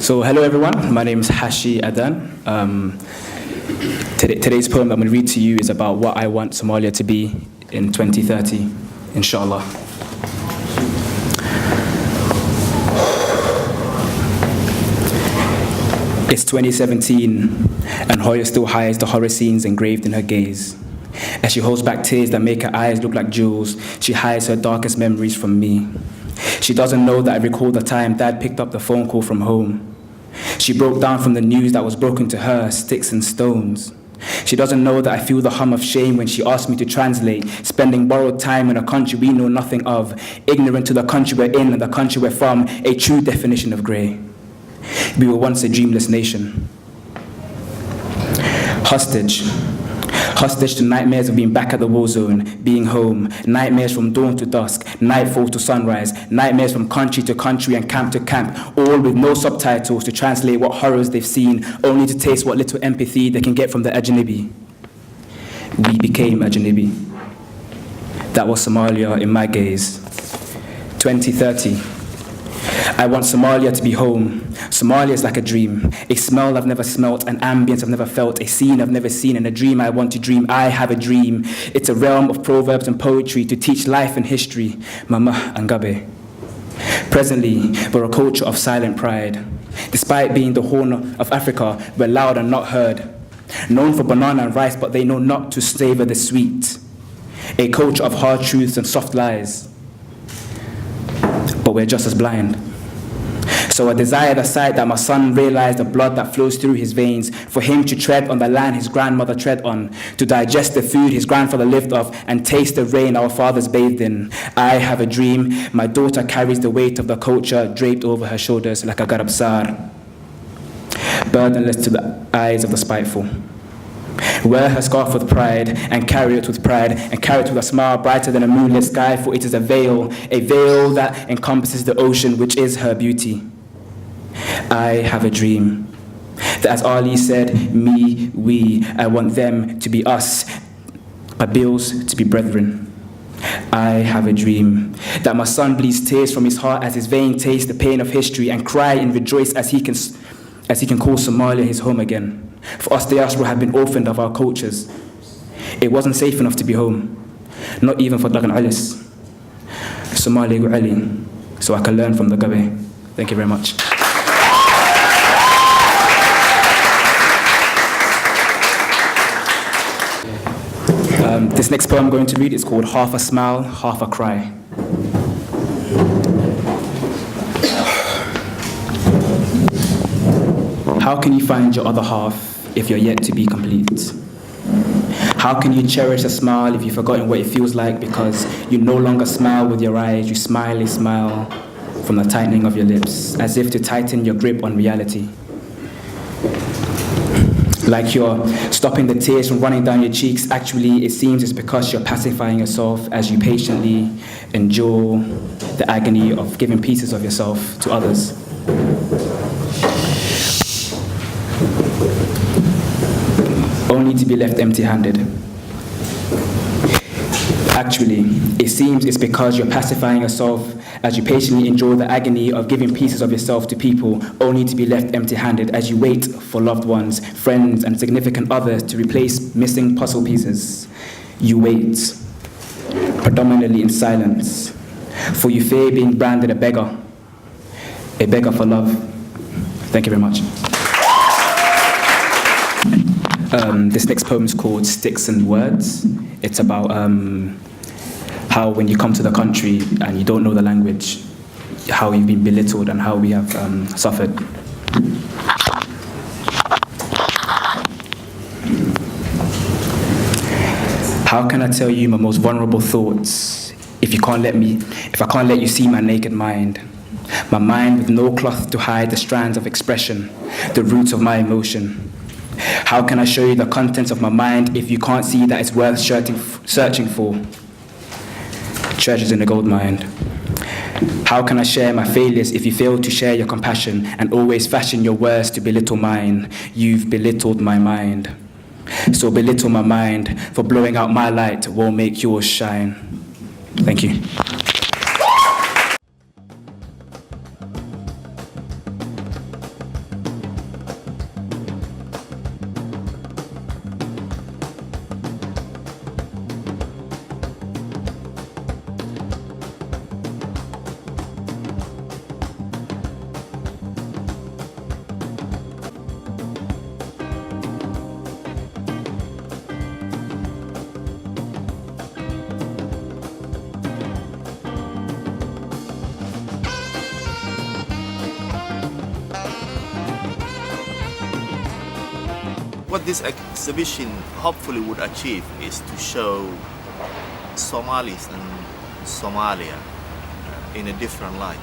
So hello everyone, my name is Hashi Adan. Today's poem I'm going to read to you is about what I want Somalia to be in 2030, inshallah. It's 2017 and Hoya still hides the horror scenes engraved in her gaze. As she holds back tears that make her eyes look like jewels, she hides her darkest memories from me. She doesn't know that I recall the time Dad picked up the phone call from home. She broke down from the news that was broken to her, sticks and stones. She doesn't know that I feel the hum of shame when she asked me to translate, spending borrowed time in a country we know nothing of, ignorant to the country we're in and the country we're from, a true definition of grey. We were once a dreamless nation. Hostage to nightmares of being back at the war zone, being home, nightmares from dawn to dusk, nightfall to sunrise, nightmares from country to country and camp to camp, all with no subtitles to translate what horrors they've seen, only to taste what little empathy they can get from the Ajnabi. We became Ajnabi. That was Somalia in my gaze. 2030. I want Somalia to be home. Somalia is like a dream, a smell I've never smelt, an ambience I've never felt, a scene I've never seen, and a dream I want to dream. I have a dream. It's a realm of proverbs and poetry to teach life and history. Mama and Gabe. Presently, we're a culture of silent pride. Despite being the Horn of Africa, we're loud and not heard. Known for banana and rice, but they know not to savor the sweet. A culture of hard truths and soft lies. But we're just as blind. So I desire the sight that my son realize the blood that flows through his veins, for him to tread on the land his grandmother tread on, to digest the food his grandfather lived off, and taste the rain our fathers bathed in. I have a dream. My daughter carries the weight of the culture draped over her shoulders like a garabsar, burdenless to the eyes of the spiteful. Wear her scarf with pride, and carry it with pride, and carry it with a smile brighter than a moonlit sky, for it is a veil that encompasses the ocean, which is her beauty. I have a dream that, as Ali said, me, we, I want them to be us, but bills to be brethren. I have a dream that my son bleeds tears from his heart as his vein tastes the pain of history, and cry and rejoice as he can call Somalia his home again. For us, diaspora have been orphaned of our cultures. It wasn't safe enough to be home, not even for Dagan Alis. Somali Ali, so I can learn from the Gabe. Thank you very much. This next poem I'm going to read is called Half a Smile, Half a Cry. How can you find your other half if you're yet to be complete? How can you cherish a smile if you've forgotten what it feels like because you no longer smile with your eyes, you smile a smile from the tightening of your lips, as if to tighten your grip on reality? Like you're stopping the tears from running down your cheeks, actually it seems it's because you're pacifying yourself as you patiently endure the agony of giving pieces of yourself to others. Only to be left empty-handed. Actually, it seems it's because you're pacifying yourself as you patiently endure the agony of giving pieces of yourself to people, only to be left empty-handed as you wait for loved ones, friends, and significant others to replace missing puzzle pieces. You wait, predominantly in silence, for you fear being branded a beggar for love. Thank you very much. This next poem is called Sticks and Words. It's about how when you come to the country and you don't know the language, how you've been belittled and how we have suffered. How can I tell you my most vulnerable thoughts if I can't let you see my naked mind? My mind with no cloth to hide the strands of expression, the roots of my emotion. How can I show you the contents of my mind if you can't see that it's worth searching for? Treasures in a gold mine. How can I share my failures if you fail to share your compassion and always fashion your words to belittle mine? You've belittled my mind. So belittle my mind, for blowing out my light won't make yours shine. Thank you. What this exhibition hopefully would achieve is to show Somalis and Somalia in a different light.